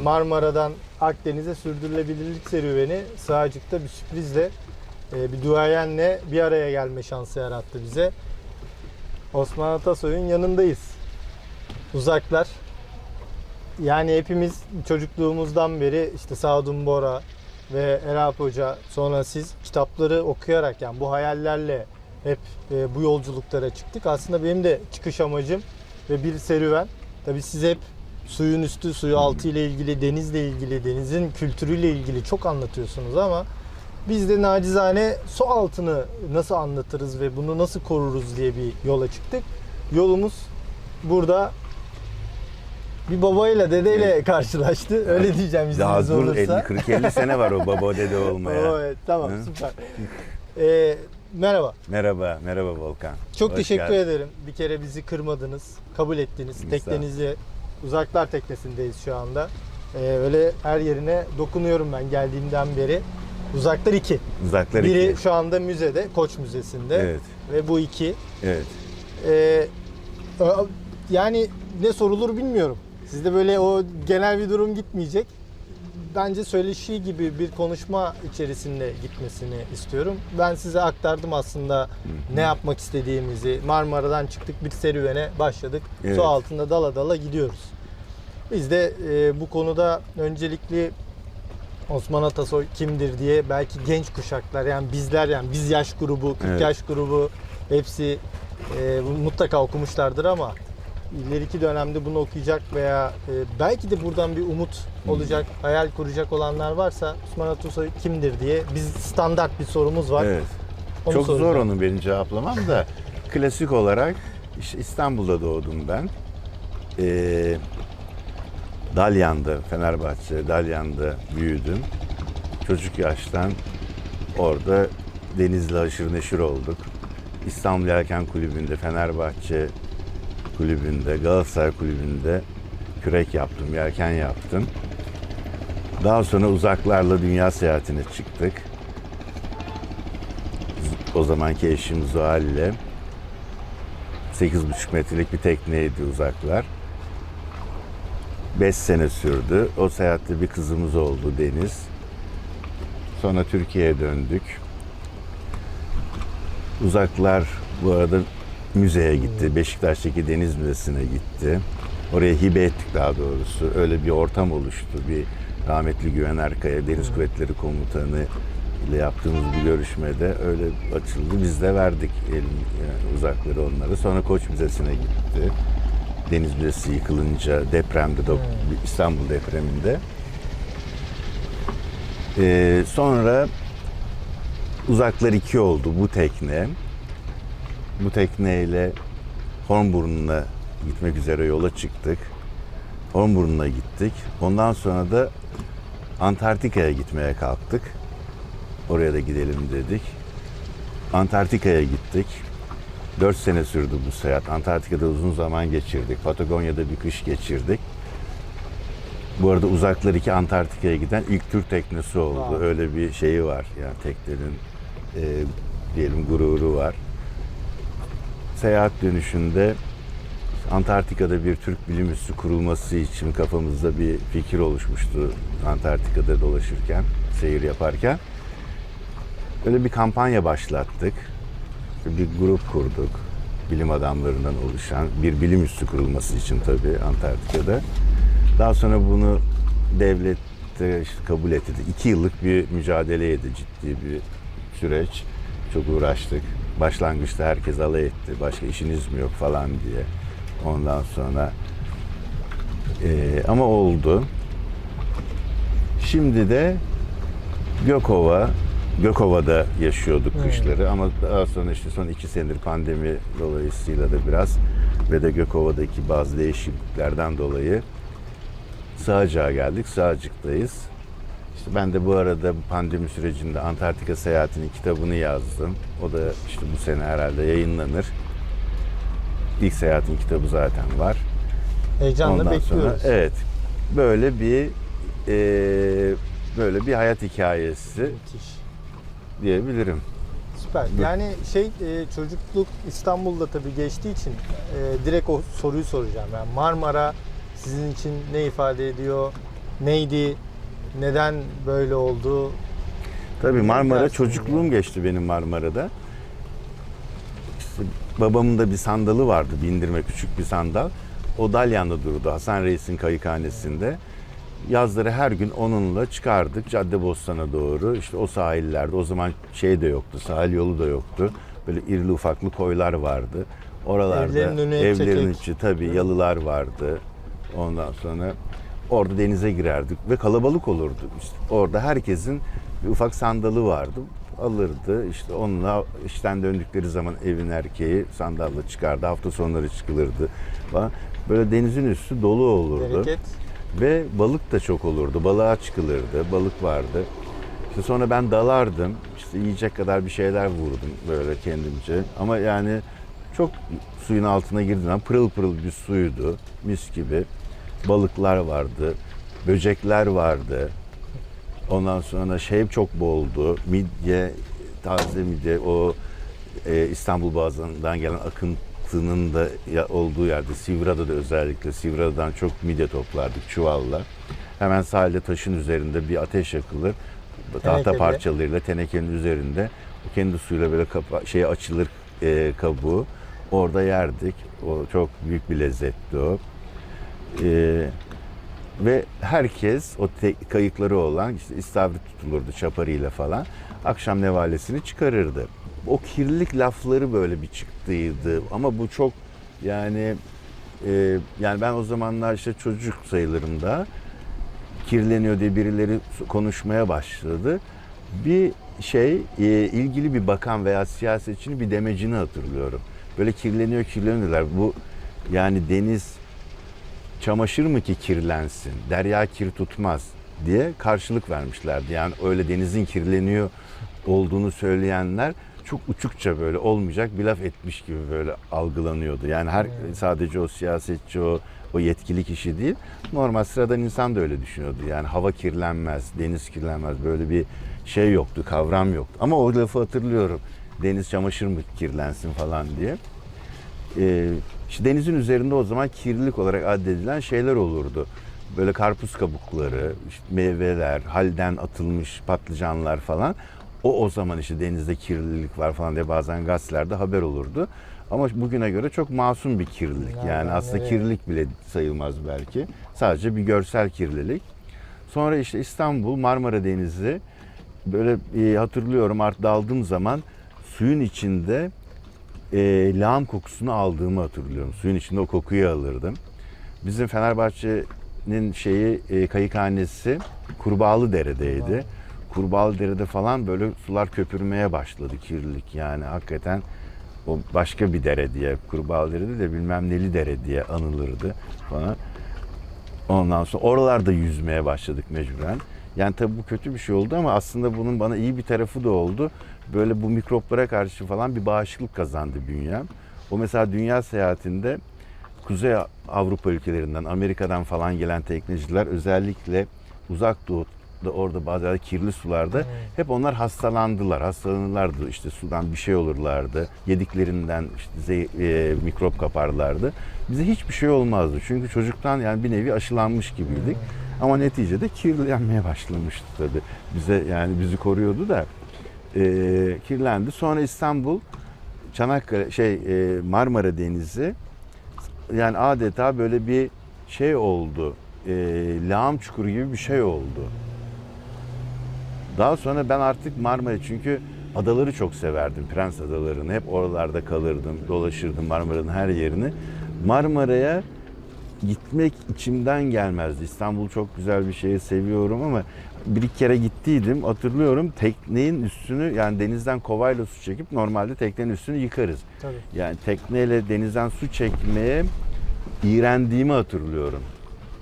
Marmara'dan Akdeniz'e sürdürülebilirlik serüveni Sığacık'ta bir sürprizle, bir duayenle bir araya gelme şansı yarattı bize. Osman Atasoy'un yanındayız. Uzaklar. Yani hepimiz çocukluğumuzdan beri işte Sadun Bora ve Erap Hoca, sonra siz kitapları okuyarak, yani bu hayallerle hep bu yolculuklara çıktık. Aslında benim de çıkış amacım ve bir serüven. Tabii siz hep suyun üstü, suyu altı ile ilgili, denizle ilgili, denizin kültürüyle ilgili çok anlatıyorsunuz ama biz de nacizane su altını nasıl anlatırız ve bunu nasıl koruruz diye bir yola çıktık. Yolumuz burada bir babayla dedeyle karşılaştı. Öyle diyeceğim Daha izniniz dur, olursa. 40-50 sene var o baba dede olmaya. Evet, tamam, Hı? süper. Merhaba. Merhaba Volkan. Çok Hoş teşekkür geldin. ederim. Bir kere bizi kırmadınız, kabul ettiniz. Teknenizi, Uzaklar Teknesi'ndeyiz şu anda. Öyle her yerine dokunuyorum ben geldiğimden beri. Uzaklar 2. Uzaklar Biri 2. şu anda müzede, Koç Müzesi'nde. Evet. Ve bu 2. Evet. Yani ne sorulur bilmiyorum. Sizde böyle o genel bir durum gitmeyecek. Bence söyleşi gibi bir konuşma içerisinde gitmesini istiyorum. Ben size aktardım aslında ne yapmak istediğimizi. Marmara'dan çıktık, bir serüvene başladık. Evet. Su altında dala dala gidiyoruz. Biz de bu konuda öncelikli Osman Atasoy kimdir diye belki genç kuşaklar, yani bizler, yani biz yaş grubu, 40 Evet. yaş grubu hepsi mutlaka okumuşlardır ama ileriki dönemde bunu okuyacak veya belki de buradan bir umut olacak, hayal kuracak olanlar varsa Osman Atasoy kimdir diye biz standart bir sorumuz var. Evet. Onu Çok zor soracağım. onu benim cevaplamam da klasik olarak işte İstanbul'da doğdum ben. Dalyan'da, Fenerbahçe, Dalyan'da büyüdüm. Çocuk yaştan orada denizle haşır neşir olduk. İstanbul Yelken Kulübü'nde, Fenerbahçe Kulübü'nde, Galatasaray Kulübü'nde kürek yaptım, yelken yaptım. Daha sonra uzaklarla dünya seyahatine çıktık. O zamanki eşim Zuhal ile 8,5 metrelik bir tekneydi uzaklar. 5 sene sürdü. O seyahatte bir kızımız oldu, Deniz. Sonra Türkiye'ye döndük. Uzaklar bu arada müzeye gitti. Beşiktaş'taki Deniz Müzesi'ne gitti. Oraya hibe ettik daha doğrusu. Öyle bir ortam oluştu. Bir rahmetli Güven Erkaya, Deniz Kuvvetleri Komutanı ile yaptığımız bir görüşmede öyle açıldı. Biz de verdik uzakları onları. Sonra Koç Müzesi'ne gitti. Deniz Müzesi yıkılınca depremde, İstanbul depreminde. Sonra Uzaklar 2 oldu bu tekne. Bu tekneyle Hornburnu'na gitmek üzere yola çıktık. Hornburnu'na gittik. Ondan sonra da Antarktika'ya gitmeye kalktık. Oraya da gidelim dedik. Antarktika'ya gittik. 4 sene sürdü bu seyahat. Antarktika'da uzun zaman geçirdik. Patagonya'da bir kış geçirdik. Bu arada Uzaklar 2 Antarktika'ya giden ilk Türk teknesi oldu. Wow. Öyle bir şeyi var. Yani teknenin diyelim gururu var. Seyahat dönüşünde Antarktika'da bir Türk bilim üssü kurulması için kafamızda bir fikir oluşmuştu. Antarktika'da dolaşırken, seyir yaparken. Öyle bir kampanya başlattık. Bir grup kurduk. Bilim adamlarından oluşan bir bilim üssü kurulması için tabii Antarktika'da. Daha sonra bunu devlet de işte kabul etti. 2 yıllık bir mücadeleydi, ciddi bir süreç. Çok uğraştık. Başlangıçta herkes alay etti. Başka işiniz mi yok falan diye. Ondan sonra ama oldu. Şimdi de Gökova'da yaşıyorduk kışları ama daha sonra işte son 2 senedir pandemi dolayısıyla da biraz ve de Gökova'daki bazı değişikliklerden dolayı Sığacık'a geldik. Sığacık'tayız. İşte ben de bu arada bu pandemi sürecinde Antarktika seyahatinin kitabını yazdım. O da işte bu sene herhalde yayınlanır. İlk seyahatin kitabı zaten var. Heyecanla Ondan bekliyoruz. sonra, evet, böyle bir hayat hikayesi Müthiş. diyebilirim. Süper. Yani çocukluk İstanbul'da tabii geçtiği için direkt o soruyu soracağım. Yani Marmara sizin için ne ifade ediyor? neydi? Neden böyle oldu? Tabii Marmara, dersin çocukluğum yani? geçti benim Marmara'da. İşte babamın da bir sandalı vardı, bindirme küçük bir sandal. O Dalyan'da durdu, Hasan Reis'in kayıkhanesinde. Yazları her gün onunla çıkardık Caddebostan'a doğru. İşte o sahillerde, o zaman şey de yoktu, sahil yolu da yoktu. Böyle irili ufaklı koylar vardı. Oralarda Evlerin önü hep evlerin çekek. içi tabii yalılar vardı. Ondan sonra orada denize girerdik ve kalabalık olurdu. İşte orada herkesin bir ufak sandalı vardı. Alırdı işte onunla işten döndükleri zaman evin erkeği sandalla çıkardı. Hafta sonları çıkılırdı falan. Böyle denizin üstü dolu olurdu. Bereket. Ve balık da çok olurdu. Balığa çıkılırdı. Balık vardı. İşte sonra ben dalardım. İşte yiyecek kadar bir şeyler vurdum böyle kendimce. Ama yani çok suyun altına girdiğim zaman pırıl pırıl bir suydu. Mis gibi. Balıklar vardı. Böcekler vardı. Ondan sonra şey çok boldu. Midye, taze midye. O İstanbul Boğazı'ndan gelen akıntının da olduğu yerde, Sivra'da da özellikle Sivra'dan çok midye toplardık çuvalla. Hemen sahilde taşın üzerinde bir ateş yakılır. Tahta Tenekede. parçalarıyla tenekenin üzerinde o kendi suyuyla böyle açılır kabuğu. Orada yerdik. O çok büyük bir lezzetti o. Ve herkes o kayıkları olan işte istavrit tutulurdu çaparıyla falan. Akşam nevalesini çıkarırdı. O kirlilik lafları böyle bir çıktıydı ama bu çok yani yani ben o zamanlar işte çocuk sayılırım da kirleniyor diye birileri konuşmaya başladı. Bir şey ilgili bir bakan veya siyasetçinin bir demecini hatırlıyorum. Böyle kirleniyor dediler. Bu yani deniz çamaşır mı ki kirlensin? Derya kir tutmaz diye karşılık vermişlerdi. Yani öyle denizin kirleniyor olduğunu söyleyenler çok uçukça böyle olmayacak bir laf etmiş gibi böyle algılanıyordu. Yani sadece o siyasetçi o yetkili kişi değil. Normal sıradan insan da öyle düşünüyordu. Yani hava kirlenmez, deniz kirlenmez böyle bir şey yoktu, kavram yoktu. Ama o lafı hatırlıyorum. Deniz çamaşır mı kirlensin falan diye. İşte denizin üzerinde o zaman kirlilik olarak addedilen şeyler olurdu. Böyle karpuz kabukları, işte meyveler, halden atılmış patlıcanlar falan. O zaman işte denizde kirlilik var falan diye bazen gazetelerde haber olurdu. Ama bugüne göre çok masum bir kirlilik. Yani aslında kirlilik bile sayılmaz belki. Sadece bir görsel kirlilik. Sonra işte İstanbul, Marmara Denizi böyle hatırlıyorum artık daldığım zaman suyun içinde lağım kokusunu aldığımı hatırlıyorum. Suyun içinde o kokuyu alırdım. Bizim Fenerbahçe'nin kayıkhanesi Kurbağalıdere'deydi. Kurbağalıdere'de falan böyle sular köpürmeye başladı kirlilik yani hakikaten o başka bir dere diye Kurbağalıdere'de de bilmem neli dere diye anılırdı falan. Ondan sonra oralarda yüzmeye başladık mecburen. Yani tabii bu kötü bir şey oldu ama aslında bunun bana iyi bir tarafı da oldu. Böyle bu mikroplara karşı falan bir bağışıklık kazandı bünyem. O mesela dünya seyahatinde Kuzey Avrupa ülkelerinden, Amerika'dan falan gelen tekneciler özellikle Uzak Doğu'da orada bazı kirli sularda hep onlar hastalanırlardı. İşte sudan bir şey olurlardı. Yediklerinden işte mikrop kaparlardı. Bize hiçbir şey olmazdı. Çünkü çocuktan yani bir nevi aşılanmış gibiydik. Ama neticede kirlenmeye başlamıştı tabii. Bizi koruyordu da kirlendi. Sonra İstanbul, Çanakkale, Marmara Denizi yani adeta böyle bir şey oldu. Lağım çukuru gibi bir şey oldu. Daha sonra ben artık Marmara çünkü adaları çok severdim. Prens Adaları'nı hep oralarda kalırdım, dolaşırdım Marmara'nın her yerini. Marmara'ya gitmek içimden gelmezdi. İstanbul çok güzel bir şehir, seviyorum ama bir iki kere gittiydim. Hatırlıyorum teknenin üstünü yani denizden kovayla su çekip normalde teknenin üstünü yıkarız. Tabii. Yani tekneyle denizden su çekmeye iğrendiğimi hatırlıyorum.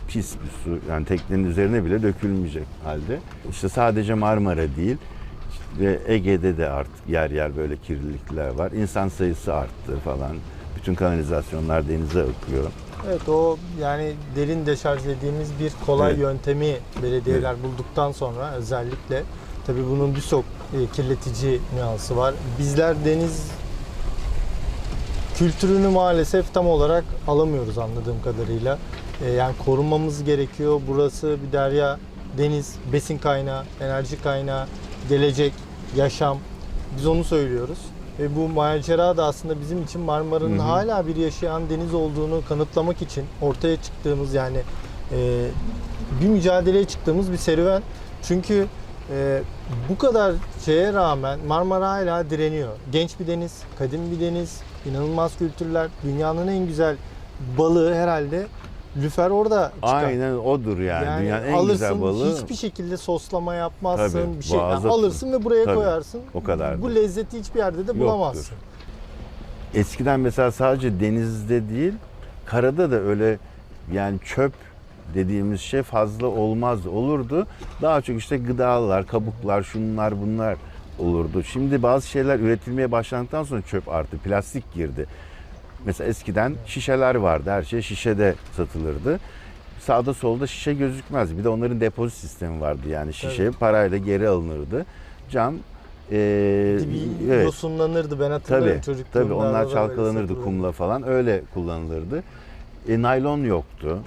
Pis bir su. Yani teknenin üzerine bile dökülmeyecek halde. İşte sadece Marmara değil ve Ege'de de artık yer yer böyle kirlilikler var. İnsan sayısı arttı falan. Bütün kanalizasyonlar denize akıyor. Evet o yani derin deşarj dediğimiz bir kolay Evet. yöntemi belediyeler bulduktan sonra özellikle tabii bunun birçok kirletici nüansı var. Bizler deniz kültürünü maalesef tam olarak alamıyoruz anladığım kadarıyla. Yani korunmamız gerekiyor. Burası bir derya, deniz, besin kaynağı, enerji kaynağı, gelecek, yaşam. Biz onu söylüyoruz. Ve bu macera da aslında bizim için Marmara'nın hala bir yaşayan deniz olduğunu kanıtlamak için ortaya çıktığımız, yani bir mücadeleye çıktığımız bir serüven. Çünkü bu kadar şeye rağmen Marmara hala direniyor. Genç bir deniz, kadim bir deniz, inanılmaz kültürler. Dünyanın en güzel balığı herhalde lüfer orada çıkar. Aynen odur yani. Dünyanın en alırsın, güzel balığı. hiçbir şekilde soslama yapmazsın. Tabii, Bir şey boğaza alırsın ve buraya Tabii, koyarsın. o kadardır. Bu lezzeti hiçbir yerde de bulamazsın. Eskiden mesela sadece denizde değil, karada da öyle yani çöp dediğimiz şey fazla olmaz olurdu. Daha çok işte gıdalar, kabuklar, şunlar bunlar olurdu. Şimdi bazı şeyler üretilmeye başlandıktan sonra çöp arttı. Plastik girdi. Mesela eskiden şişeler vardı. Her şey şişede satılırdı. Sağda solda şişe gözükmez. Bir de onların depozit sistemi vardı. Yani şişe Evet. parayla geri alınırdı. Cam Bir yosunlanırdı, ben hatırlarım Tabii, çocukluğumda. tabii onlar arada çalkalanırdı böyle satılırdı. kumla falan, öyle kullanılırdı. Naylon yoktu.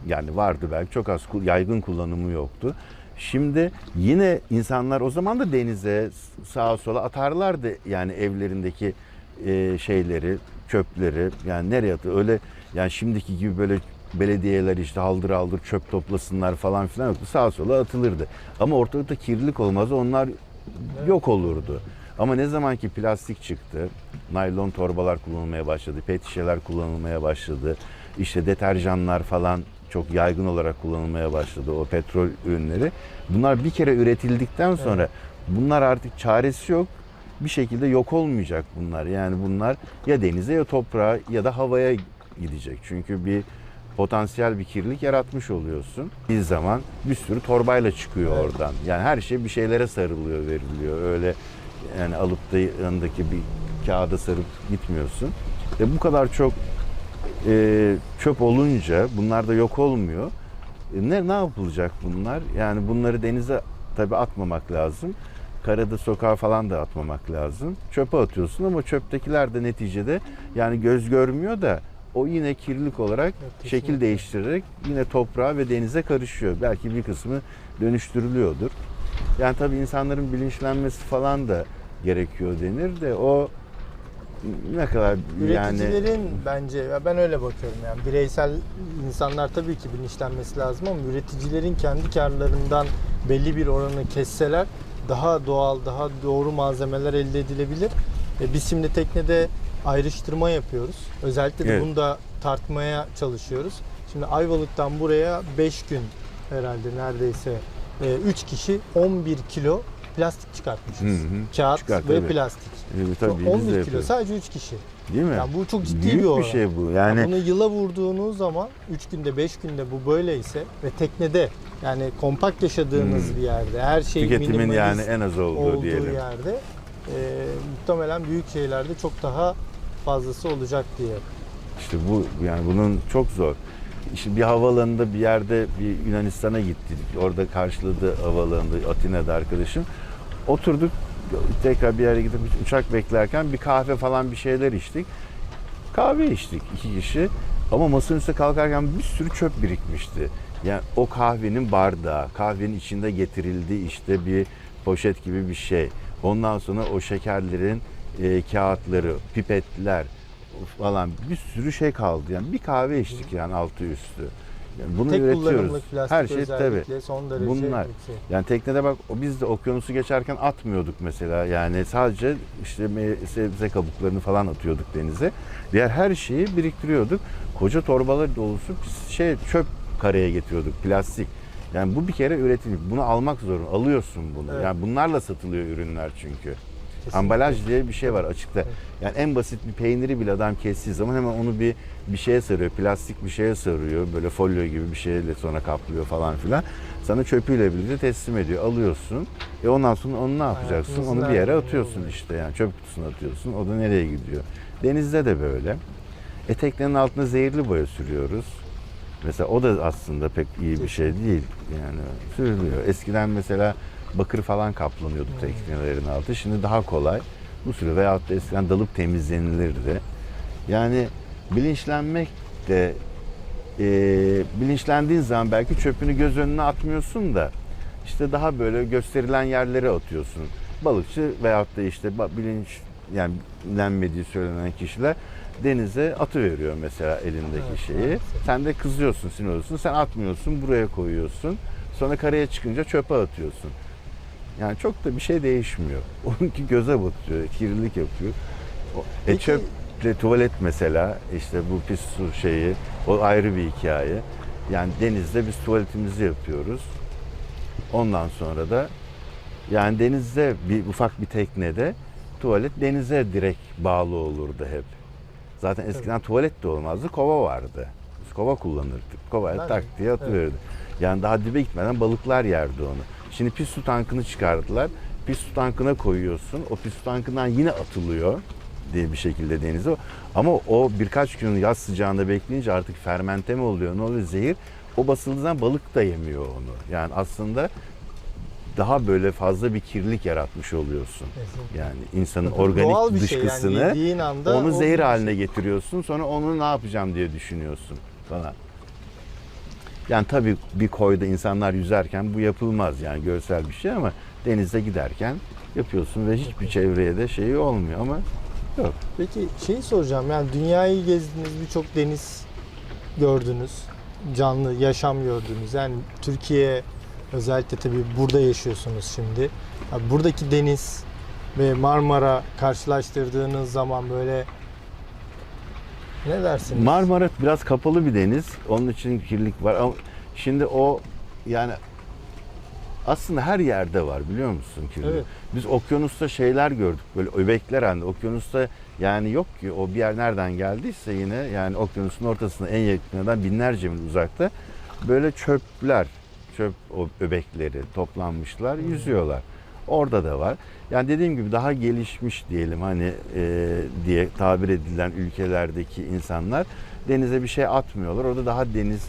Yani vardı belki, çok az yaygın kullanımı yoktu. Şimdi yine insanlar o zaman da denize sağa sola atarlardı yani evlerindeki şeyleri, çöpleri. Yani nereye atıyor? Öyle yani şimdiki gibi böyle belediyeler işte haldır haldır çöp toplasınlar falan filan yoktu. Sağa sola atılırdı. Ama ortalıkta kirlilik olmaz. Onlar yok olurdu. Ama ne zaman ki plastik çıktı, naylon torbalar kullanılmaya başladı, pet şişeler kullanılmaya başladı, işte deterjanlar falan çok yaygın olarak kullanılmaya başladı, o petrol ürünleri. Bunlar bir kere üretildikten sonra bunlar artık çaresi yok. Bir şekilde yok olmayacak bunlar. Yani bunlar ya denize ya toprağa ya da havaya gidecek. Çünkü bir potansiyel bir kirlilik yaratmış oluyorsun. Bir zaman bir sürü torbayla çıkıyor oradan. Yani her şey bir şeylere sarılıyor, veriliyor. Öyle yani alıp da yanındaki bir kağıda sarıp gitmiyorsun. Bu kadar çok çöp olunca bunlar da yok olmuyor. Ne yapılacak bunlar? Yani bunları denize tabii atmamak lazım. Karada sokağa falan da atmamak lazım. Çöpe atıyorsun ama çöptekiler de neticede yani göz görmüyor da o yine kirlilik olarak şekil değiştirerek yine toprağa ve denize karışıyor. Belki bir kısmı dönüştürülüyordur. Yani tabii insanların bilinçlenmesi falan da gerekiyor denir de o ne kadar yani... Üreticilerin bence, ben öyle bakıyorum yani, bireysel insanlar tabii ki bilinçlenmesi lazım ama üreticilerin kendi karlarından belli bir oranı kesseler daha doğal, daha doğru malzemeler elde edilebilir. Biz şimdi teknede ayrıştırma yapıyoruz. Özellikle de bunu da tartmaya çalışıyoruz. Şimdi Ayvalık'tan buraya 5 gün herhalde neredeyse 3 kişi 11 kilo plastik çıkartmışız. Kağıt ve tabii. plastik. Tabii, 11 kilo sadece 3 kişi. Değil mi? Yani bu çok ciddi Büyük bir oran. bir şey bu. Yani Bunu yıla vurduğunuz zaman 3 günde 5 günde bu böyleyse ve teknede yani kompakt yaşadığınız bir yerde her şey tüketimin minimalist yani en az olduğu diyelim. yerde muhtemelen büyük şehirlerde çok daha fazlası olacak diye. İşte bu yani bunun çok zor. İşte bir havaalanında bir yerde bir Yunanistan'a gittik. Orada karşıladı havaalanında Atina'da arkadaşım. Oturduk tekrar bir yere gidip uçak beklerken bir kahve falan bir şeyler içtik. Kahve içtik 2 kişi. Ama masanın üstüne kalkarken bir sürü çöp birikmişti. Yani o kahvenin bardağı, kahvenin içinde getirildiği işte bir poşet gibi bir şey. Ondan sonra o şekerlerin kağıtları, pipetler falan bir sürü şey kaldı. Yani bir kahve içtik yani altı üstü. Yani bunu Tek üretiyoruz. kullanımlık plastik Her şey tabii. özellikle son derece Bunlar. yüksek. Yani teknede bak biz de okyanusu geçerken atmıyorduk mesela. Yani sadece işte sebze kabuklarını falan atıyorduk denize. Diğer her şeyi biriktiriyorduk. Koca torbalar dolusu çöp karaya getiriyorduk. Plastik. Yani bu bir kere üretilmiş. Bunu almak zorunda. Alıyorsun bunu. Evet. Yani bunlarla satılıyor ürünler çünkü. Kesinlikle. Ambalaj diye bir şey var açıkta. Yani en basit bir peyniri bile adam kestiği zaman hemen onu bir şeye sarıyor. Plastik bir şeye sarıyor. Böyle folyo gibi bir şeyle sonra kaplıyor falan filan. Sana çöpüyle birlikte teslim ediyor. Alıyorsun. Ondan sonra onu ne yapacaksın? Hayatımızın Onu bir yere her atıyorsun yerinde işte. Yani çöp kutusuna atıyorsun. O da nereye gidiyor? Denizde de böyle. Teknenin altına zehirli boya sürüyoruz. Mesela o da aslında pek iyi bir şey değil. Yani sürülüyor. Eskiden mesela bakır falan kaplanıyordu teknelerin altı. Şimdi daha kolay. Bu sürü veyahut da eskiden dalıp temizlenilirdi. Yani bilinçlenmek de bilinçlendiğin zaman belki çöpünü göz önüne atmıyorsun da işte daha böyle gösterilen yerlere atıyorsun. Balıkçı veyahut da işte yani bilinçlenmediği söylenen kişiler denize atıveriyor mesela elindeki Evet, şeyi. maalesef. Sen de kızıyorsun, sinirliyorsun. Sen atmıyorsun, buraya koyuyorsun. Sonra karaya çıkınca çöpe atıyorsun. Yani çok da bir şey değişmiyor. Onunki göze batıyor, kirlilik yapıyor. Peki- Çöp, tuvalet mesela, işte bu pis su şeyi, o ayrı bir hikaye. Yani denizde biz tuvaletimizi yapıyoruz. Ondan sonra da yani denizde ufak bir teknede tuvalet denize direkt bağlı olurdu hep. Zaten eskiden tuvalet de olmazdı, kova vardı. Biz kova kullanırdık. Kovaya Ben tak de, diye atıverirdi. Yani daha dibe gitmeden balıklar yerdi onu. Şimdi pis su tankını çıkardılar. Pis su tankına koyuyorsun. O pis su tankından yine atılıyor diye bir şekilde denize. Ama o birkaç gün yaz sıcağında bekleyince artık fermente mi oluyor, ne oluyor, zehir. O basıldığı zaman balık da yemiyor onu. Yani aslında daha böyle fazla bir kirlilik yaratmış oluyorsun. Kesinlikle. Yani insanın Tabii organik doğal bir şey yani, dışkısını yediğin anda onu o zehir bir haline şey. getiriyorsun. Sonra onu ne yapacağım diye düşünüyorsun falan. Yani tabii bir koyda insanlar yüzerken bu yapılmaz yani görsel bir şey ama denizde giderken yapıyorsun ve hiçbir çevreye de şeyi olmuyor ama yok. Peki şeyi soracağım, yani dünyayı gezdiniz, birçok deniz gördünüz, canlı yaşam gördünüz. Yani Türkiye, özellikle tabii burada yaşıyorsunuz şimdi. Abi buradaki deniz ve Marmara karşılaştırdığınız zaman böyle ne dersiniz? Marmara biraz kapalı bir deniz. Onun için kirlilik var. Ama şimdi o yani aslında her yerde var biliyor musun kirlilik? Evet. Biz okyanusta şeyler gördük böyle öbekler halinde. Okyanusta yani yok ki o bir yer nereden geldiyse yine yani okyanusun ortasında en yakınından binlerce mil uzakta böyle çöp o öbekleri toplanmışlar, yüzüyorlar. Orada da var. Yani dediğim gibi daha gelişmiş diyelim hani diye tabir edilen ülkelerdeki insanlar denize bir şey atmıyorlar. Orada daha deniz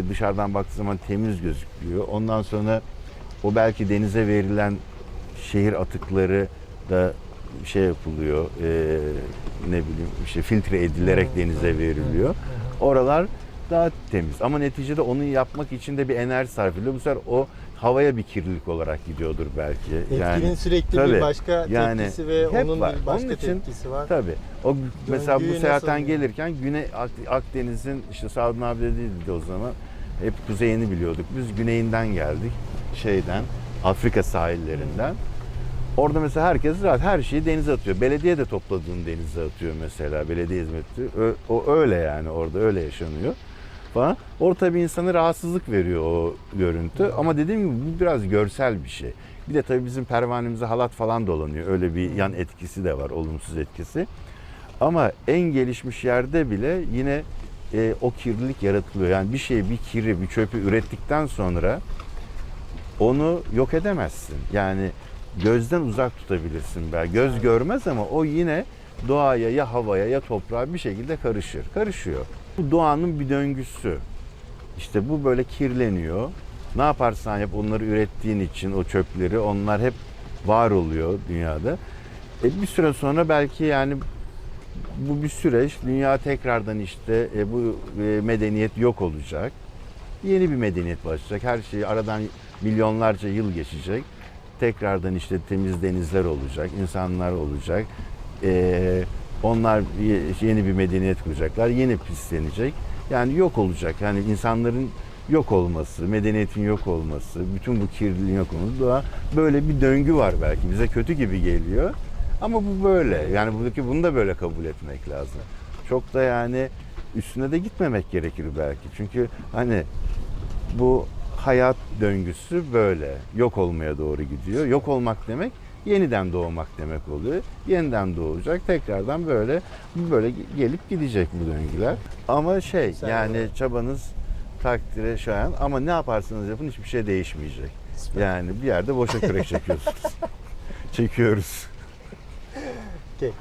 dışarıdan baktığı zaman temiz gözüküyor. Ondan sonra o belki denize verilen şehir atıkları da şey yapılıyor. Ne bileyim işte filtre edilerek denize veriliyor. Oralar daha temiz. Ama neticede onu yapmak için de bir enerji sarf ediliyor. Bu sefer o havaya bir kirlilik olarak gidiyordur belki. Etkinin sürekli tabii, bir başka yani tepkisi ve hep onun var. bir başka Onun için, tepkisi var. Tabii. O mesela bu Döngüyü seyahatten nasıl- gelirken Akdeniz'in işte Sadun abi de değildi o zaman. Hep kuzeyini biliyorduk. Biz güneyinden geldik. Afrika sahillerinden. Orada mesela herkes rahat her şeyi denize atıyor. Belediye de topladığını denize atıyor mesela. Belediye hizmeti. O öyle yani orada öyle yaşanıyor falan. Orada bir insana rahatsızlık veriyor o görüntü. Ama dediğim gibi bu biraz görsel bir şey. Bir de tabii bizim pervanemize halat falan dolanıyor. Öyle bir yan etkisi de var, olumsuz etkisi. Ama en gelişmiş yerde bile yine o kirlilik yaratılıyor. Yani bir kiri, bir çöpü ürettikten sonra onu yok edemezsin. Yani gözden uzak tutabilirsin belki. Göz görmez ama o yine doğaya ya havaya ya toprağa bir şekilde karışıyor. Bu doğanın bir döngüsü. İşte bu böyle kirleniyor. Ne yaparsan yap onları ürettiğin için o çöpleri onlar hep var oluyor dünyada. Bir süre sonra belki yani bu bir süreç. Dünya tekrardan işte bu medeniyet yok olacak. Yeni bir medeniyet başlayacak. Her şey aradan milyonlarca yıl geçecek. Tekrardan işte temiz denizler olacak, insanlar olacak. Onlar yeni bir medeniyet kuracaklar. Yeni pislenecek. Yani yok olacak. Yani insanların yok olması, medeniyetin yok olması, bütün bu kirliliğin yok olması da böyle bir döngü var belki. Bize kötü gibi geliyor. Ama bu böyle. Yani bunu da böyle kabul etmek lazım. Çok da yani üstüne de gitmemek gerekir belki. Çünkü hani bu hayat döngüsü böyle. Yok olmaya doğru gidiyor. Yok olmak demek yeniden doğmak demek oluyor. Yeniden doğacak. Tekrardan böyle gelip gidecek bu döngüler. Ama yani çabanız takdire şayan ama ne yaparsanız yapın hiçbir şey değişmeyecek. Süper. Yani bir yerde boşa kürek çekiyorsunuz. Çekiyoruz. Okay.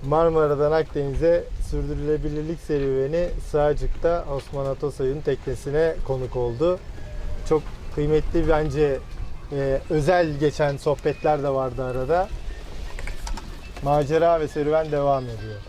Marmara'dan Akdeniz'e sürdürülebilirlik serüveni Sığacık'ta Osman Atasoy'un teknesine konuk oldu. Çok kıymetli bence özel geçen sohbetler de vardı arada. Macera ve serüven devam ediyor.